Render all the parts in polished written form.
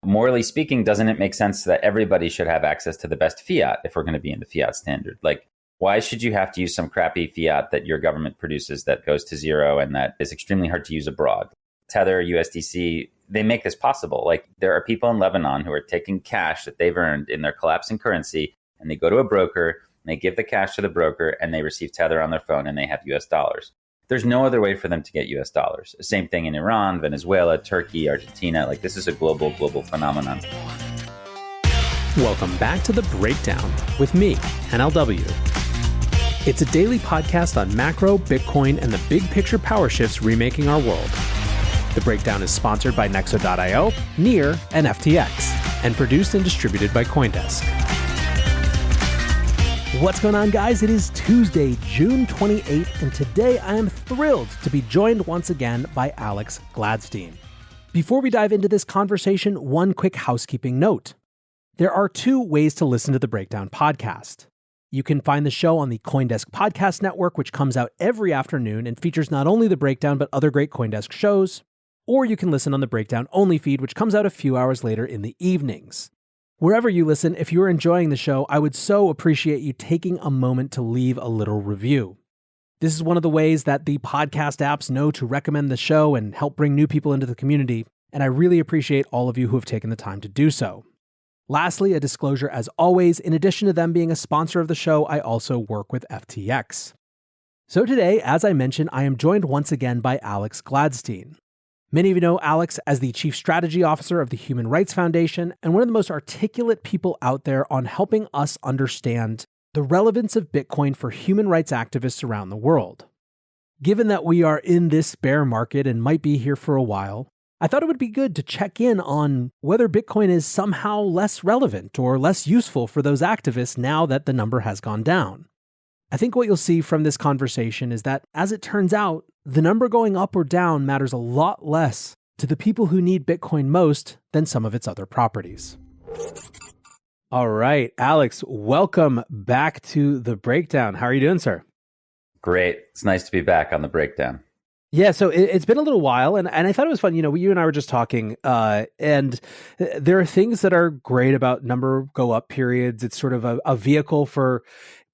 morally speaking, doesn't it make sense that everybody should have access to the best fiat if we're going to be in the fiat standard? Like, why should you have to use some crappy fiat that your government produces that goes to zero and that is extremely hard to use abroad? Tether, USDC, they make this possible. Like, there are people in Lebanon who are taking cash that they've earned in their collapsing currency, and they go to a broker, and they give the cash to the broker, and they receive Tether on their phone, and they have US dollars. There's no other way for them to get US dollars. Same thing in Iran, Venezuela, Turkey, Argentina. Like, this is a global phenomenon. Welcome back to The Breakdown with me, NLW. It's a daily podcast on macro, Bitcoin, and the big picture power shifts remaking our world. The Breakdown is sponsored by Nexo.io, Near, and FTX, and produced and distributed by CoinDesk. What's going on, guys? It is Tuesday, June 28th, and today I am thrilled to be joined once again by Alex Gladstein. Before we dive into this conversation, one quick housekeeping note. There are two ways to listen to the Breakdown podcast. You can find the show on the CoinDesk Podcast Network, which comes out every afternoon and features not only the Breakdown, but other great CoinDesk shows. Or you can listen on the Breakdown Only feed, which comes out a few hours later in the evenings. Wherever you listen, if you're enjoying the show, I would so appreciate you taking a moment to leave a little review. This is one of the ways that the podcast apps know to recommend the show and help bring new people into the community, and I really appreciate all of you who have taken the time to do so. Lastly, a disclosure as always, in addition to them being a sponsor of the show, I also work with FTX. So today, as I mentioned, I am joined once again by Alex Gladstein. Many of you know Alex as the Chief Strategy Officer of the Human Rights Foundation and one of the most articulate people out there on helping us understand the relevance of Bitcoin for human rights activists around the world. Given that we are in this bear market and might be here for a while, I thought it would be good to check in on whether Bitcoin is somehow less relevant or less useful for those activists now that the number has gone down. I think what you'll see from this conversation is that, as it turns out, the number going up or down matters a lot less to the people who need Bitcoin most than some of its other properties. All right, Alex, welcome back to The Breakdown. How are you doing, sir? Great. It's nice to be back on The Breakdown. Yeah, so it's been a little while, and I thought it was fun. You know, you and I were just talking, and there are things that are great about number go up periods. It's sort of a vehicle for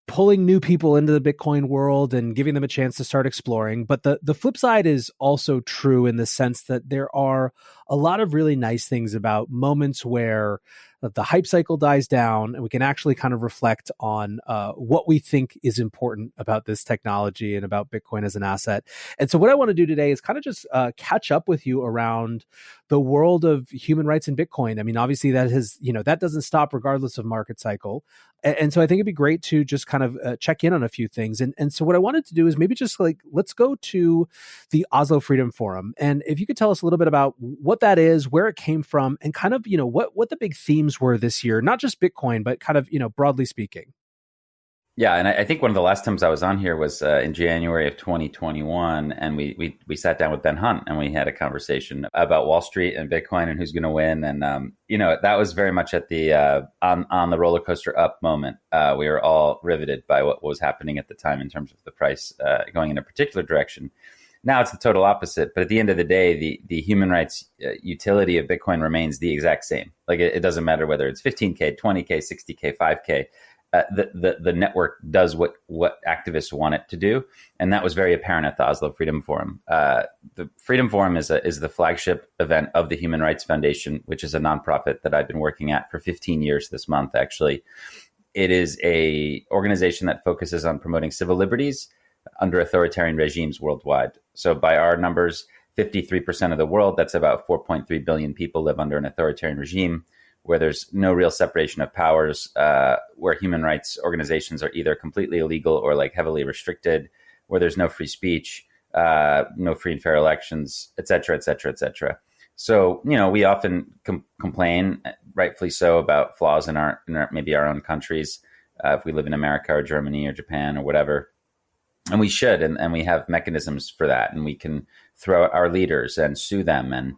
pulling new people into the Bitcoin world and giving them a chance to start exploring. But the flip side is also true in the sense that there are a lot of really nice things about moments where the hype cycle dies down and we can actually kind of reflect on what we think is important about this technology and about Bitcoin as an asset. And so what I want to do today is kind of just catch up with you around the world of human rights and Bitcoin. I mean, obviously that doesn't stop regardless of market cycle. And so I think it'd be great to just kind of check in on a few things. And so what I wanted to do is maybe just let's go to the Oslo Freedom Forum. And if you could tell us a little bit about what that is, where it came from, and kind of, what the big themes were this year, not just Bitcoin, but kind of, broadly speaking. Yeah, and I think one of the last times I was on here was in January of 2021, and we sat down with Ben Hunt and we had a conversation about Wall Street and Bitcoin and who's going to win. And that was very much at the on the roller coaster up moment. We were all riveted by what was happening at the time in terms of the price going in a particular direction. Now it's the total opposite, but at the end of the day, the human rights utility of Bitcoin remains the exact same. Like it doesn't matter whether it's 15K, 20K, 60K, 5K. The network does what activists want it to do, and that was very apparent at the Oslo Freedom Forum. The Freedom Forum is the flagship event of the Human Rights Foundation, which is a nonprofit that I've been working at for 15 years this month. Actually, it is a organization that focuses on promoting civil liberties under authoritarian regimes worldwide. So, by our numbers, 53% of the world, that's about 4.3 billion people, live under an authoritarian regime, where there's no real separation of powers, where human rights organizations are either completely illegal or like heavily restricted, where there's no free speech, no free and fair elections, et cetera, et cetera, et cetera. So, we often complain, rightfully so, about flaws in our maybe our own countries, if we live in America or Germany or Japan or whatever. And we should, and we have mechanisms for that, and we can throw out our leaders and sue them, and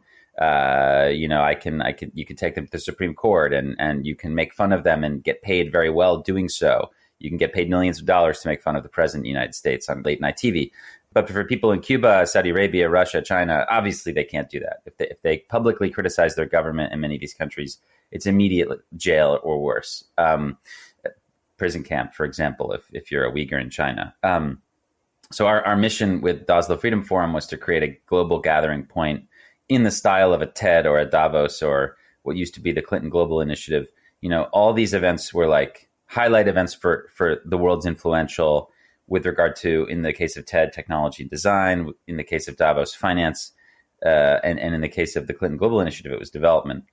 you can take them to the Supreme Court and you can make fun of them and get paid very well doing so. You can get paid millions of dollars to make fun of the president of the United States on late night TV. But for people in Cuba, Saudi Arabia, Russia, China, obviously they can't do that. If they publicly criticize their government in many of these countries, it's immediate jail or worse. Prison camp, for example, if you're a Uyghur in China. So our mission with the Oslo Freedom Forum was to create a global gathering point in the style of a TED or a Davos or what used to be the Clinton Global Initiative. All these events were like highlight events for the world's influential with regard to, in the case of TED, technology and design, in the case of Davos, finance, and in the case of the Clinton Global Initiative, it was development.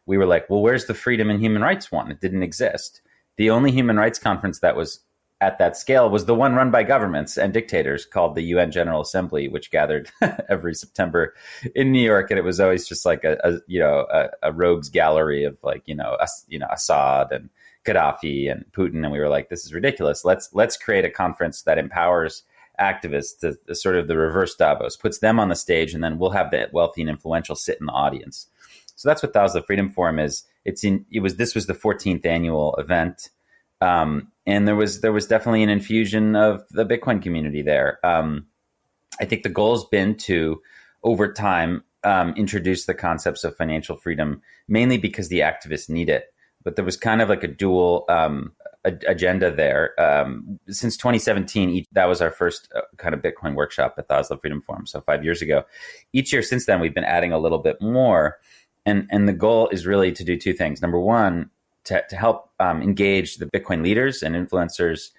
We were like, well, where's the freedom and human rights one? It didn't exist. The only human rights conference that was at that scale was the one run by governments and dictators called the UN General Assembly, which gathered every September in New York. And it was always just like a rogues gallery of Assad and Gaddafi and Putin. And we were like, this is ridiculous. Let's create a conference that empowers activists to sort of the reverse Davos, puts them on the stage, and then we'll have the wealthy and influential sit in the audience. So that's what the Oslo Freedom Forum is. This was the 14th annual event. And there was definitely an infusion of the Bitcoin community there. I think the goal has been to, over time, introduce the concepts of financial freedom, mainly because the activists need it. But there was kind of like a dual agenda there. Since 2017, that was our first kind of Bitcoin workshop at the Oslo Freedom Forum, so 5 years ago. Each year since then, we've been adding a little bit more. And the goal is really to do two things. Number one, to help engage the Bitcoin leaders and influencers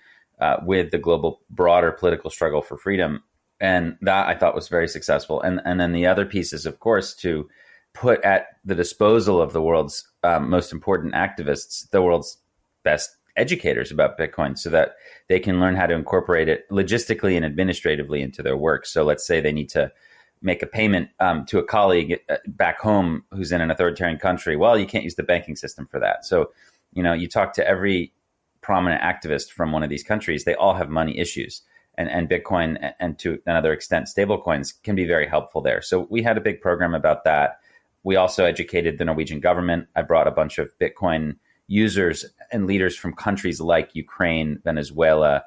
with the global broader political struggle for freedom. And that I thought was very successful. And then the other piece is, of course, to put at the disposal of the world's most important activists, the world's best educators about Bitcoin, so that they can learn how to incorporate it logistically and administratively into their work. So let's say they need to make a payment to a colleague back home who's in an authoritarian country. Well, you can't use the banking system for that. So, you talk to every prominent activist from one of these countries, they all have money issues. And Bitcoin, and to another extent, stablecoins can be very helpful there. So we had a big program about that. We also educated the Norwegian government. I brought a bunch of Bitcoin users and leaders from countries like Ukraine, Venezuela,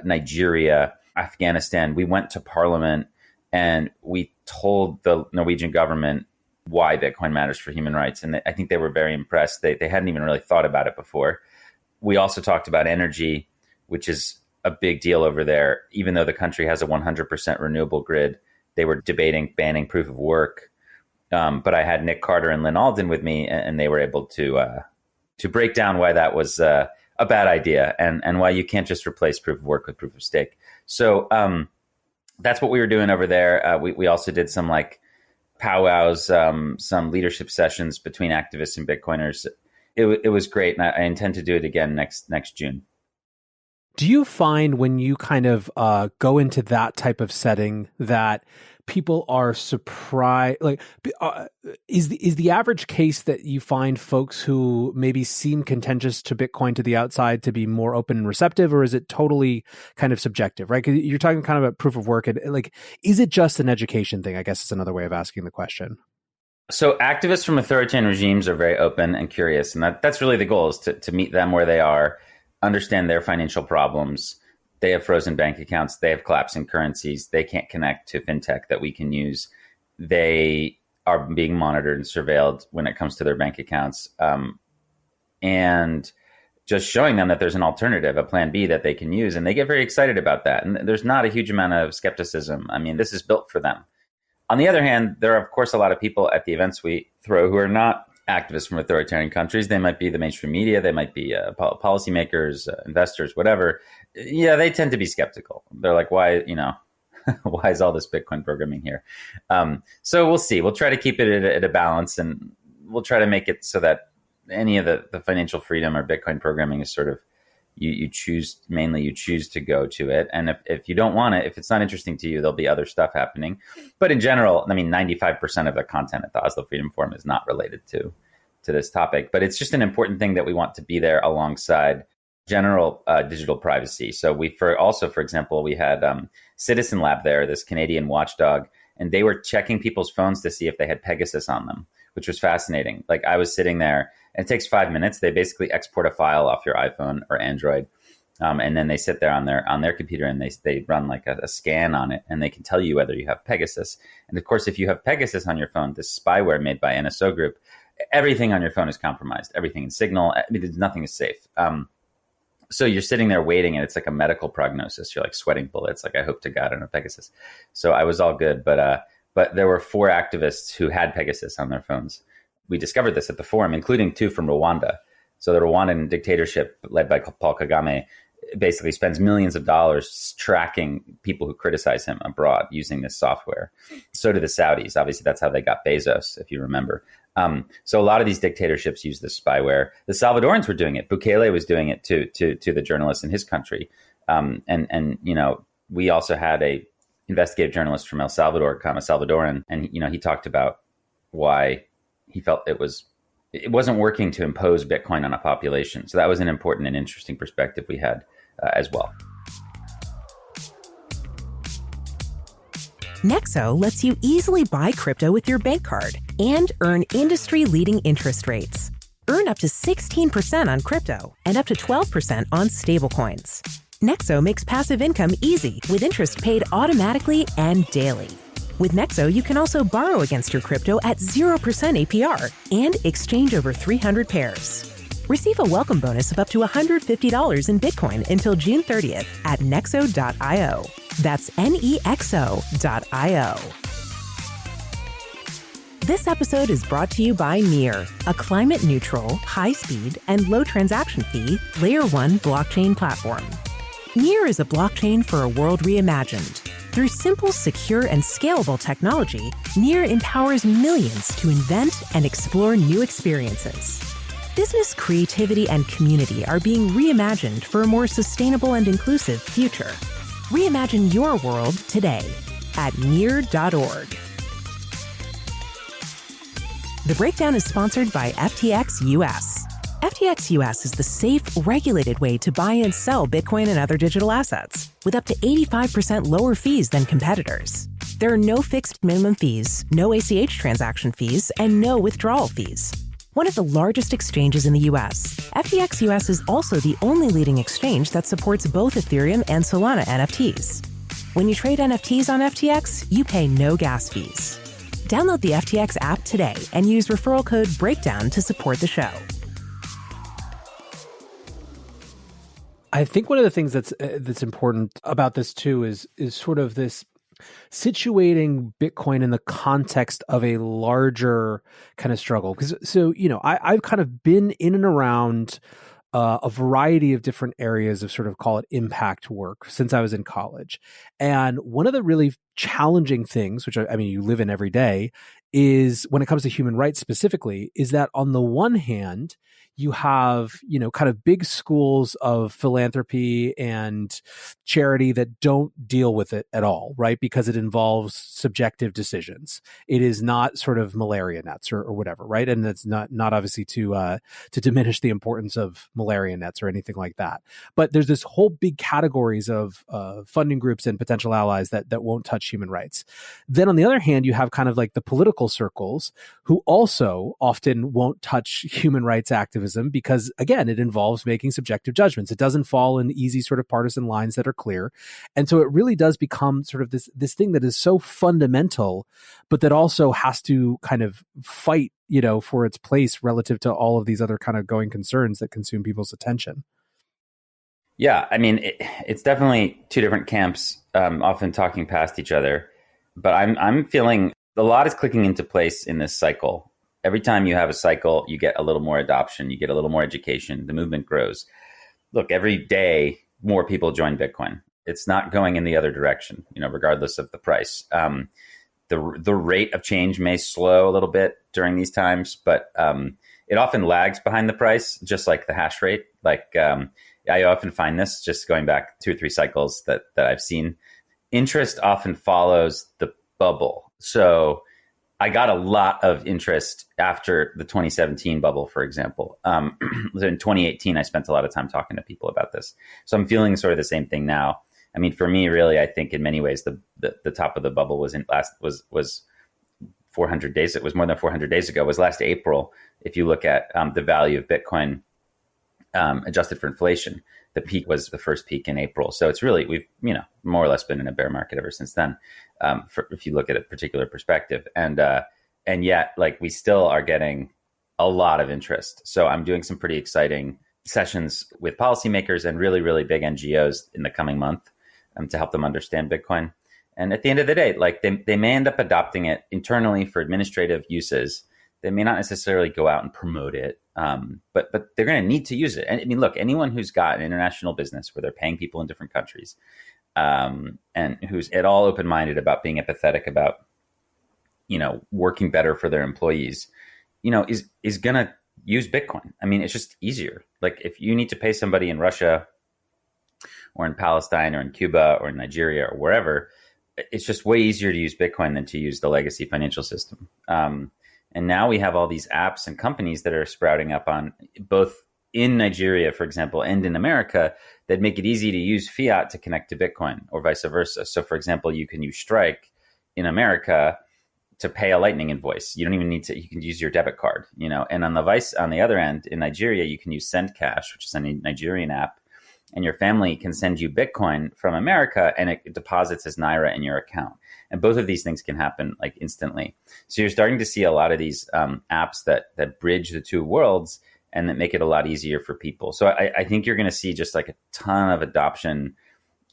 Nigeria, Afghanistan. We went to parliament and we told the Norwegian government why Bitcoin matters for human rights. And I think they were very impressed. They hadn't even really thought about it before. We also talked about energy, which is a big deal over there. Even though the country has a 100% renewable grid, they were debating banning proof of work. But I had Nick Carter and Lynn Alden with me, and they were able to break down why that was a bad idea and why you can't just replace proof of work with proof of stake. So that's what we were doing over there. We also did some like powwows, some leadership sessions between activists and Bitcoiners. It was great, and I intend to do it again next June. Do you find when you kind of go into that type of setting that people are surprised? Like, is the average case that you find folks who maybe seem contentious to Bitcoin to the outside to be more open and receptive, or is it totally kind of subjective, right? Because you're talking kind of about proof of work, and like, is it just an education thing? I guess is another way of asking the question. So activists from authoritarian regimes are very open and curious, and that's really the goal, is to meet them where they are, understand their financial problems. They have frozen bank accounts. They have collapsing currencies. They can't connect to fintech that we can use. They are being monitored and surveilled when it comes to their bank accounts. And just showing them that there's an alternative, a plan B that they can use. And they get very excited about that. And there's not a huge amount of skepticism. I mean, this is built for them. On the other hand, there are, of course, a lot of people at the events we throw who are not activists from authoritarian countries. They might be the mainstream media. They might be policymakers, investors, whatever. Yeah, they tend to be skeptical. They're like, why, why is all this Bitcoin programming here? So we'll see. We'll try to keep it at a balance, and we'll try to make it so that any of the financial freedom or Bitcoin programming is sort of, you choose to go to it. And if you don't want it, if it's not interesting to you, there'll be other stuff happening. But in general, I mean, 95% of the content at the Oslo Freedom Forum is not related to this topic. But it's just an important thing that we want to be there alongside general digital privacy. So for example, we had Citizen Lab there, this Canadian watchdog, and they were checking people's phones to see if they had Pegasus on them, which was fascinating. Like, I was sitting there, and it takes 5 minutes. They basically export a file off your iPhone or Android, And then they sit there on their computer and they run like a scan on it, and they can tell you whether you have Pegasus. And of course, if you have Pegasus on your phone, this spyware made by NSO Group, everything on your phone is compromised. Everything in Signal, nothing is safe. So you're sitting there waiting, and it's like a medical prognosis. You're like sweating bullets. Like, I hope to God I don't have Pegasus. So I was all good, but there were 4 activists who had Pegasus on their phones. We discovered this at the forum, including 2 from Rwanda. So the Rwandan dictatorship led by Paul Kagame basically spends millions of dollars tracking people who criticize him abroad using this software. So do the Saudis. Obviously, that's how they got Bezos, if you remember. So a lot of these dictatorships use this spyware. The Salvadorans were doing it. Bukele was doing it to the journalists in his country. And we also had a investigative journalist from El Salvador, a Salvadoran, and he talked about why he felt it wasn't working to impose Bitcoin on a population. So that was an important and interesting perspective we had as well. Nexo lets you easily buy crypto with your bank card and earn industry-leading interest rates. Earn up to 16% on crypto and up to 12% on stablecoins. Nexo makes passive income easy with interest paid automatically and daily. With Nexo, you can also borrow against your crypto at 0% APR and exchange over 300 pairs. Receive a welcome bonus of up to $150 in Bitcoin until June 30th at nexo.io. That's nexo.io. This episode is brought to you by Near, a climate-neutral, high-speed, and low transaction fee Layer 1 blockchain platform. Near is a blockchain for a world reimagined. Through simple, secure, and scalable technology, Near empowers millions to invent and explore new experiences. Business creativity and community are being reimagined for a more sustainable and inclusive future. Reimagine your world today at near.org. The Breakdown is sponsored by FTX US. FTX US is the safe, regulated way to buy and sell Bitcoin and other digital assets, with up to 85% lower fees than competitors. There are no fixed minimum fees, no ACH transaction fees, and no withdrawal fees. One of the largest exchanges in the US, FTX US is also the only leading exchange that supports both Ethereum and Solana NFTs. When you trade NFTs on FTX, you pay no gas fees. Download the FTX app today and use referral code BREAKDOWN to support the show. I think one of the things that's important about this too is sort of this situating Bitcoin in the context of a larger kind of struggle. Because I've kind of been in and around a variety of different areas of sort of, call it, impact work since I was in college. And one of the really challenging things, which I mean you live in every day, is when it comes to human rights specifically, is that on the one hand, you have, kind of big schools of philanthropy and charity that don't deal with it at all, right? Because it involves subjective decisions. It is not sort of malaria nets or whatever, right? And that's not obviously to diminish the importance of malaria nets or anything like that. But there's this whole big categories of funding groups and potential allies that won't touch human rights. Then on the other hand, you have kind of like the political circles who also often won't touch human rights activism because, again, it involves making subjective judgments. It doesn't fall in easy sort of partisan lines that are clear. And so it really does become sort of this thing that is so fundamental, but that also has to kind of fight, for its place relative to all of these other kind of going concerns that consume people's attention. Yeah, I mean, it's definitely two different camps, often talking past each other. But I'm feeling a lot is clicking into place in this cycle. Every time you have a cycle, you get a little more adoption, you get a little more education, the movement grows. Look, every day, more people join Bitcoin. It's not going in the other direction, regardless of the price. The rate of change may slow a little bit during these times, but it often lags behind the price, just like the hash rate. I often find this, just going back 2 or 3 cycles that I've seen, interest often follows the bubble. So I got a lot of interest after the 2017 bubble, for example. In 2018, I spent a lot of time talking to people about this. So I'm feeling sort of the same thing now. I mean, for me, really, I think in many ways, the top of the bubble was 400 days. It was more than 400 days ago. It was last April. If you look at the value of Bitcoin adjusted for inflation, The peak was the first peak in April. So it's really, we've, more or less been in a bear market ever since then, if you look at a particular perspective. And yet, like, we still are getting a lot of interest. So I'm doing some pretty exciting sessions with policymakers and really, really big NGOs in the coming month to help them understand Bitcoin. And at the end of the day, like, they may end up adopting it internally for administrative uses. They may not necessarily go out and promote it, but they're going to need to use it. And I mean, look, anyone who's got an international business where they're paying people in different countries, and who's at all open-minded about being empathetic about, working better for their employees, is going to use Bitcoin. I mean, it's just easier. Like, if you need to pay somebody in Russia or in Palestine or in Cuba or in Nigeria or wherever, it's just way easier to use Bitcoin than to use the legacy financial system. And now we have all these apps and companies that are sprouting up on both in Nigeria, for example, and in America that make it easy to use fiat to connect to Bitcoin or vice versa. So, for example, you can use Strike in America to pay a Lightning invoice. You don't even need to, you can use your debit card, and on the other end, in Nigeria, you can use SendCash, which is a Nigerian app, and your family can send you Bitcoin from America and it deposits as Naira in your account. And both of these things can happen like instantly. So you're starting to see a lot of these apps that bridge the two worlds and that make it a lot easier for people. So I think you're going to see just like a ton of adoption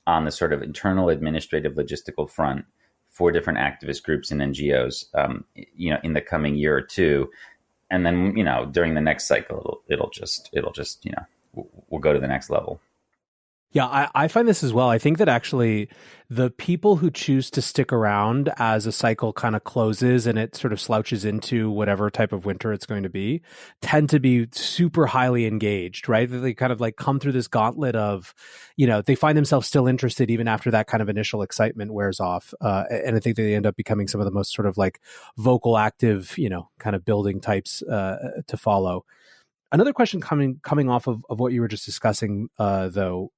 on the sort of internal administrative logistical front for different activist groups and NGOs, in the coming year or two. And then, during the next cycle, it'll just, we'll go to the next level. Yeah, I find this as well. I think that actually the people who choose to stick around as a cycle kind of closes and it sort of slouches into whatever type of winter it's going to be tend to be super highly engaged, right? They kind of like come through this gauntlet of, they find themselves still interested even after that kind of initial excitement wears off. And I think they end up becoming some of the most sort of like vocal, active, kind of building types to follow. Another question coming off of what you were just discussing, though,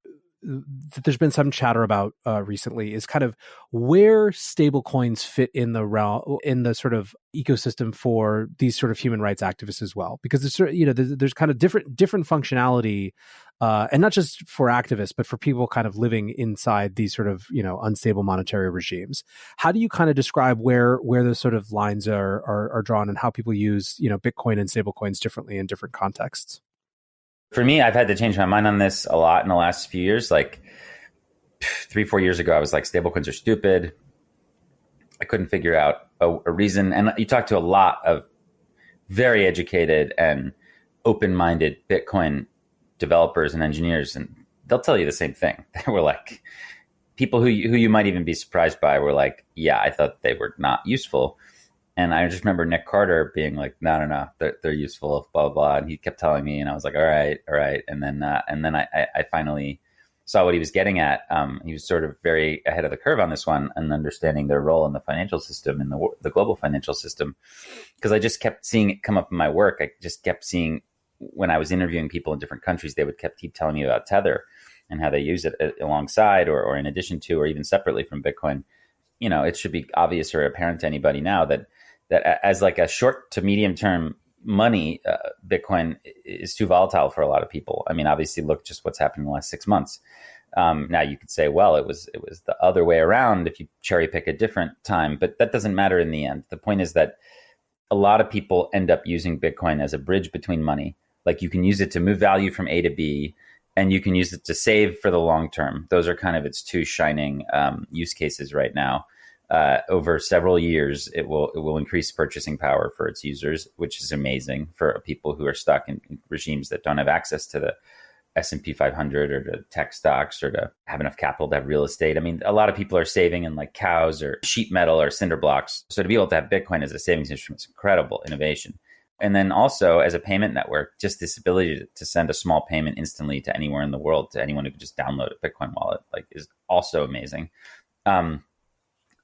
that there's been some chatter about recently is kind of where stablecoins fit in the realm, in the sort of ecosystem for these sort of human rights activists as well, because there's kind of different functionality, and not just for activists, but for people kind of living inside these sort of unstable monetary regimes. How do you kind of describe where those sort of lines are drawn and how people use Bitcoin and stablecoins differently in different contexts? For me, I've had to change my mind on this a lot in the last few years. Like 3-4 years ago, I was like, stablecoins are stupid. I couldn't figure out a reason. And you talk to a lot of very educated and open-minded Bitcoin developers and engineers, and they'll tell you the same thing. They were like, people who you might even be surprised by were like, yeah, I thought they were not useful. And I just remember Nick Carter being like, no, they're useful, blah, blah, blah. And he kept telling me, and I was like, all right. And then I finally saw what he was getting at. He was sort of very ahead of the curve on this one and understanding their role in the financial system, in the global financial system. Because I just kept seeing it come up in my work. I just kept seeing when I was interviewing people in different countries, they would keep telling me about Tether and how they use it alongside or in addition to, or even separately from Bitcoin. It should be obvious or apparent to anybody now that as like a short to medium term money, Bitcoin is too volatile for a lot of people. I mean, obviously, look just what's happened in the last 6 months. Now you could say, well, it was the other way around if you cherry pick a different time, but that doesn't matter in the end. The point is that a lot of people end up using Bitcoin as a bridge between money. Like, you can use it to move value from A to B, and you can use it to save for the long term. Those are kind of its two shining use cases right now. Over several years, it will increase purchasing power for its users, which is amazing for people who are stuck in regimes that don't have access to the S&P 500 or to tech stocks or to have enough capital to have real estate. I mean, a lot of people are saving in like cows or sheet metal or cinder blocks. So to be able to have Bitcoin as a savings instrument is incredible innovation. And then also as a payment network, just this ability to send a small payment instantly to anywhere in the world, to anyone who can just download a Bitcoin wallet, like, is also amazing.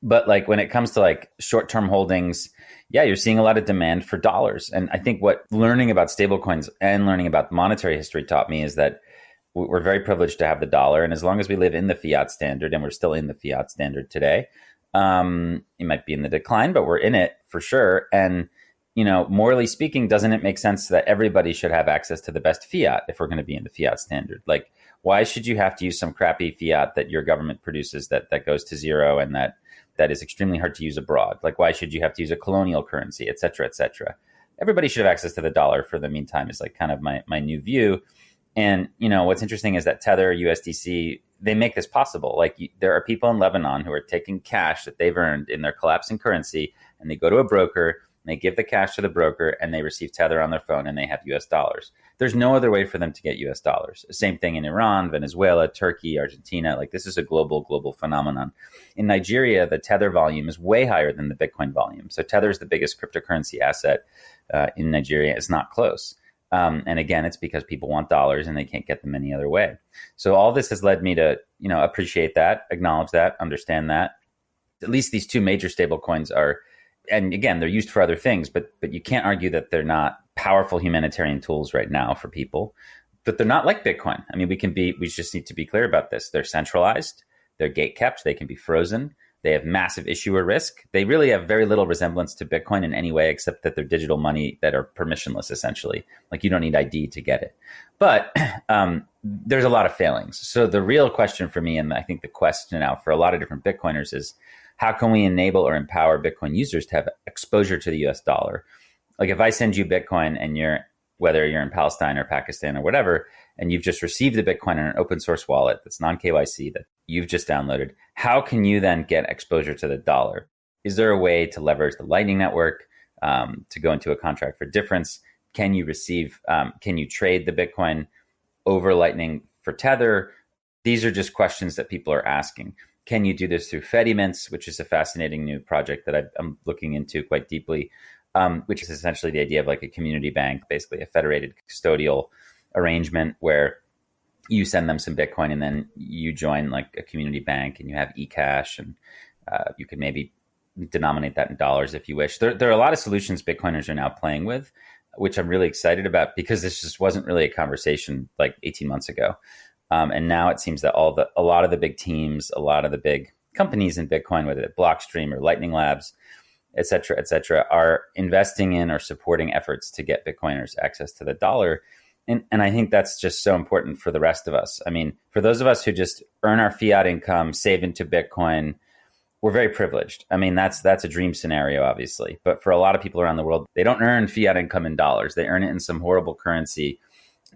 But like when it comes to like short-term holdings, yeah, you're seeing a lot of demand for dollars. And I think what learning about stablecoins and learning about monetary history taught me is that we're very privileged to have the dollar. And as long as we live in the fiat standard, and we're still in the fiat standard today, it might be in the decline, but we're in it for sure. And, morally speaking, doesn't it make sense that everybody should have access to the best fiat if we're going to be in the fiat standard? Like, Why should you have to use some crappy fiat that your government produces that goes to zero and that is extremely hard to use abroad? Like, why should you have to use a colonial currency, et cetera, et cetera? Everybody should have access to the dollar for the meantime is like kind of my new view. And, what's interesting is that Tether, USDC, they make this possible. Like there are people in Lebanon who are taking cash that they've earned in their collapsing currency, and they go to a broker and they give the cash to the broker and they receive Tether on their phone and they have US dollars. There's no other way for them to get US dollars. Same thing in Iran, Venezuela, Turkey, Argentina. Like this is a global phenomenon. In Nigeria, the Tether volume is way higher than the Bitcoin volume. So Tether is the biggest cryptocurrency asset in Nigeria. It's not close. And again, it's because people want dollars and they can't get them any other way. So all this has led me to, appreciate that, acknowledge that, understand that. At least these two major stable coins are, and again, they're used for other things, but you can't argue that they're not powerful humanitarian tools right now for people. But they're not like Bitcoin. I mean, we just need to be clear about this. They're centralized, they're gate kept, they can be frozen. They have massive issuer risk. They really have very little resemblance to Bitcoin in any way, except that they're digital money that are permissionless, essentially. Like you don't need ID to get it. But there's a lot of failings. So the real question for me, and I think the question now for a lot of different Bitcoiners is, how can we enable or empower Bitcoin users to have exposure to the US dollar? Like if I send you Bitcoin and whether you're in Palestine or Pakistan or whatever, and you've just received the Bitcoin in an open source wallet that's non-KYC that you've just downloaded, how can you then get exposure to the dollar? Is there a way to leverage the Lightning Network to go into a contract for difference? Can you trade the Bitcoin over Lightning for Tether? These are just questions that people are asking. Can you do this through Fedimints, which is a fascinating new project that I'm looking into quite deeply, which is essentially the idea of like a community bank, basically a federated custodial arrangement where you send them some Bitcoin and then you join like a community bank and you have eCash and you can maybe denominate that in dollars if you wish. There are a lot of solutions Bitcoiners are now playing with, which I'm really excited about because this just wasn't really a conversation like 18 months ago. And now it seems that a lot of the big teams, a lot of the big companies in Bitcoin, whether it's Blockstream or Lightning Labs, et cetera, are investing in or supporting efforts to get Bitcoiners access to the dollar. And I think that's just so important for the rest of us. I mean, for those of us who just earn our fiat income, save into Bitcoin, we're very privileged. I mean, that's a dream scenario, obviously. But for a lot of people around the world, they don't earn fiat income in dollars. They earn it in some horrible currency,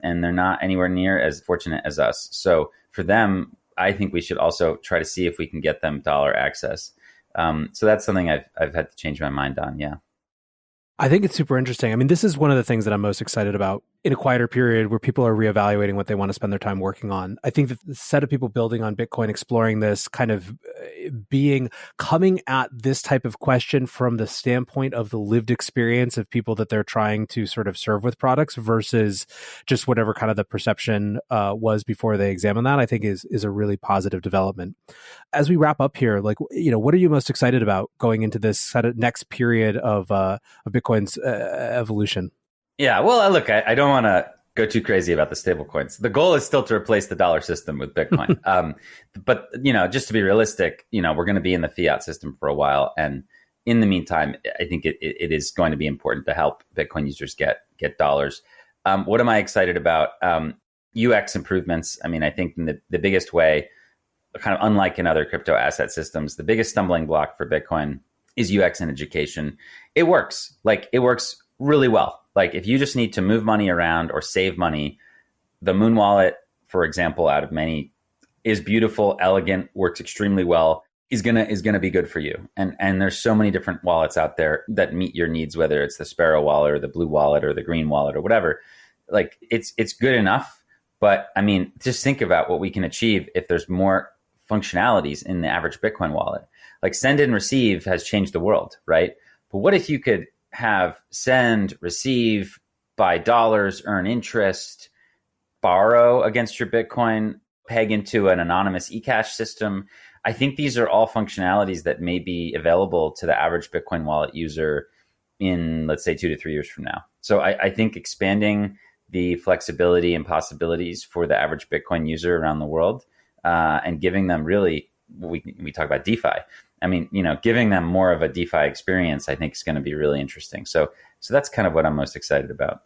and they're not anywhere near as fortunate as us. So for them, I think we should also try to see if we can get them dollar access. So that's something I've had to change my mind on. Yeah. I think it's super interesting. I mean, this is one of the things that I'm most excited about in a quieter period where people are reevaluating what they want to spend their time working on. I think that the set of people building on Bitcoin, exploring this, kind of coming at this type of question from the standpoint of the lived experience of people that they're trying to sort of serve with products versus just whatever kind of the perception was before they examine that, I think is a really positive development. As we wrap up here, like, what are you most excited about going into this next period of Bitcoin's evolution? Yeah, well, look, I don't want to go too crazy about the stablecoins. The goal is still to replace the dollar system with Bitcoin. But, just to be realistic, we're going to be in the fiat system for a while. And in the meantime, I think it is going to be important to help Bitcoin users get dollars. What am I excited about? UX improvements. I mean, I think in the biggest way, kind of unlike in other crypto asset systems, the biggest stumbling block for Bitcoin is UX and education. It works. It works really well. Like if you just need to move money around or save money, the Moon Wallet, for example, out of many, is beautiful, elegant, works extremely well, is gonna be good for you. And there's so many different wallets out there that meet your needs, whether it's the Sparrow wallet or the Blue wallet or the Green wallet or whatever. Like it's good enough. But I mean, just think about what we can achieve if there's more functionalities in the average Bitcoin wallet. Like send and receive has changed the world, right? But what if you could have send, receive, buy dollars, earn interest, borrow against your Bitcoin, peg into an anonymous eCash system? I think these are all functionalities that may be available to the average Bitcoin wallet user in, let's say, 2 to 3 years from now. So I think expanding the flexibility and possibilities for the average Bitcoin user around the world and giving them really, we talk about DeFi. I mean, giving them more of a DeFi experience, I think is going to be really interesting. So that's kind of what I'm most excited about.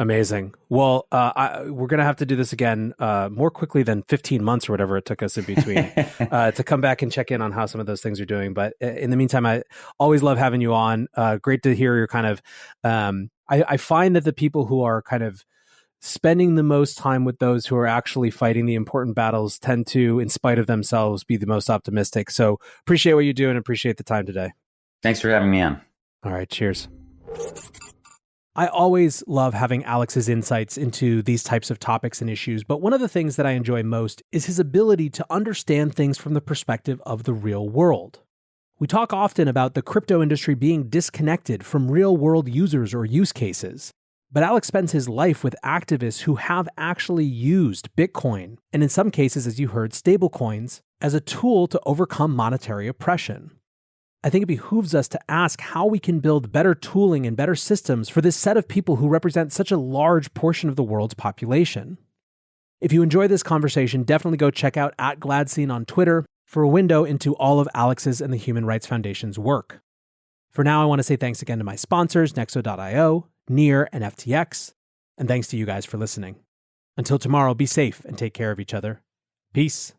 Amazing. Well, we're going to have to do this again more quickly than 15 months or whatever it took us in between to come back and check in on how some of those things are doing. But in the meantime, I always love having you on. Great to hear your kind of, I find that the people who are kind of spending the most time with those who are actually fighting the important battles tend to, in spite of themselves, be the most optimistic. So appreciate what you do and appreciate the time today. Thanks for having me on. All right. Cheers. I always love having Alex's insights into these types of topics and issues, but one of the things that I enjoy most is his ability to understand things from the perspective of the real world. We talk often about the crypto industry being disconnected from real-world users or use cases, but Alex spends his life with activists who have actually used Bitcoin, and in some cases, as you heard, stablecoins, as a tool to overcome monetary oppression. I think it behooves us to ask how we can build better tooling and better systems for this set of people who represent such a large portion of the world's population. If you enjoy this conversation, definitely go check out @Gladstein on Twitter for a window into all of Alex's and the Human Rights Foundation's work. For now, I want to say thanks again to my sponsors, Nexo.io, Near, and FTX, and thanks to you guys for listening. Until tomorrow, be safe and take care of each other. Peace.